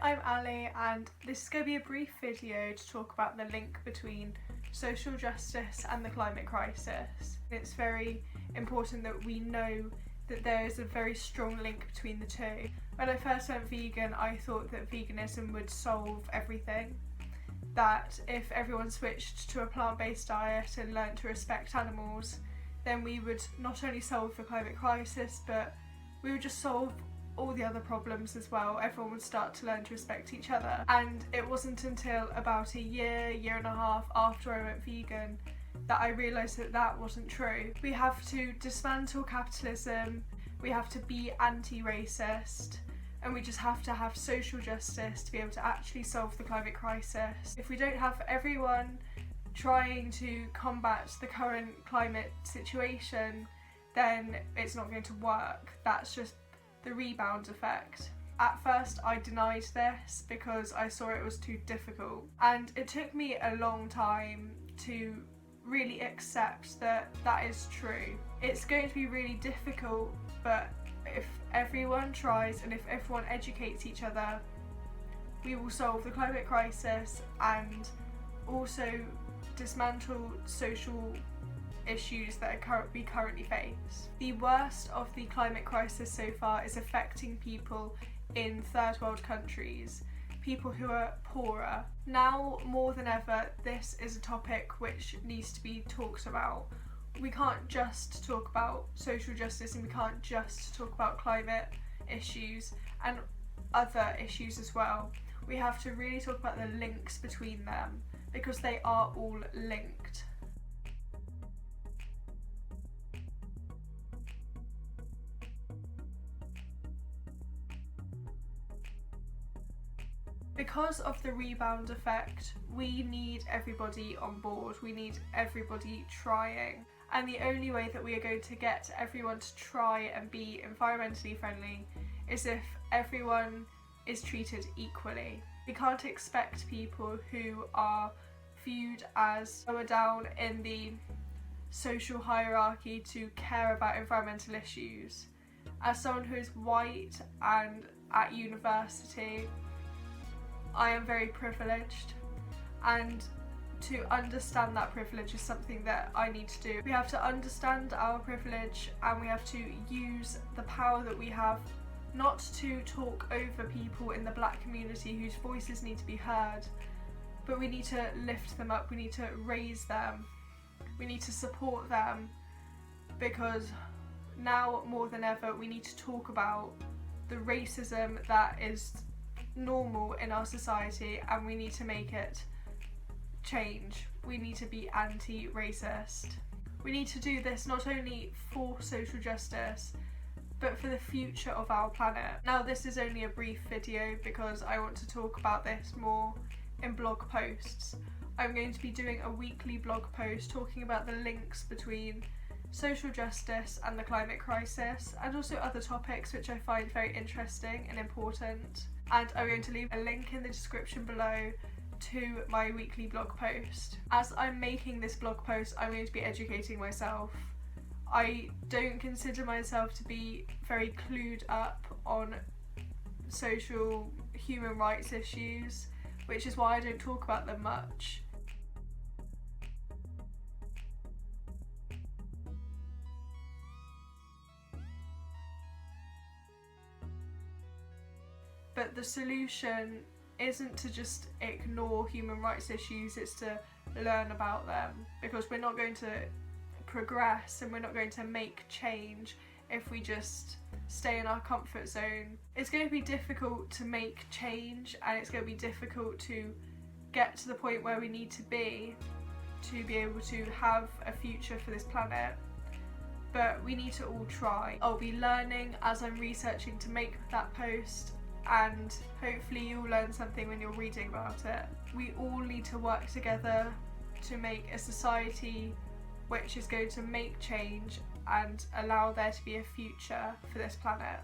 I'm Ali and this is going to be a brief video to talk about the link between social justice and the climate crisis. It's very important that we know that there is a very strong link between the two. When I first went vegan, I thought that veganism would solve everything. That if everyone switched to a plant-based diet and learnt to respect animals, then we would not only solve the climate crisis, but we would just solve all the other problems as well. Everyone would start to learn to respect each other. And it wasn't until about a year and a half after I went vegan that I realised that that wasn't true. We have to dismantle capitalism, we have to be anti-racist, and we just have to have social justice to be able to actually solve the climate crisis. If we don't have everyone trying to combat the current climate situation, then it's not going to work. That's just the rebound effect. At first I denied this because I saw it was too difficult, and it took me a long time to really accept that that is true. It's going to be really difficult, but if everyone tries and if everyone educates each other, we will solve the climate crisis and also dismantle social issues that we currently face. The worst of the climate crisis so far is affecting people in third world countries, people who are poorer. Now more than ever, this is a topic which needs to be talked about. We can't just talk about social justice and we can't just talk about climate issues and other issues as well. We have to really talk about the links between them because they are all linked. Because of the rebound effect, we need everybody on board, we need everybody trying. And the only way that we are going to get everyone to try and be environmentally friendly is if everyone is treated equally. We can't expect people who are viewed as lower down in the social hierarchy to care about environmental issues. As someone who is white and at university, I am very privileged, and to understand that privilege is something that I need to do. We have to understand our privilege and we have to use the power that we have not to talk over people in the black community whose voices need to be heard, but we need to lift them up, we need to raise them, we need to support them, because now more than ever we need to talk about the racism that is normal in our society and we need to make it change. We need to be anti-racist. We need to do this not only for social justice but for the future of our planet. Now this is only a brief video because I want to talk about this more in blog posts. I'm going to be doing a weekly blog post talking about the links between social justice and the climate crisis, and also other topics which I find very interesting and important. And I'm going to leave a link in the description below to my weekly blog post. As I'm making this blog post, I'm going to be educating myself. I don't consider myself to be very clued up on social human rights issues, which is why I don't talk about them much. But the solution isn't to just ignore human rights issues, it's to learn about them, because we're not going to progress and we're not going to make change if we just stay in our comfort zone. It's going to be difficult to make change and it's going to be difficult to get to the point where we need to be able to have a future for this planet. But we need to all try. I'll be learning as I'm researching to make that post, and hopefully you'll learn something when you're reading about it. We all need to work together to make a society which is going to make change and allow there to be a future for this planet.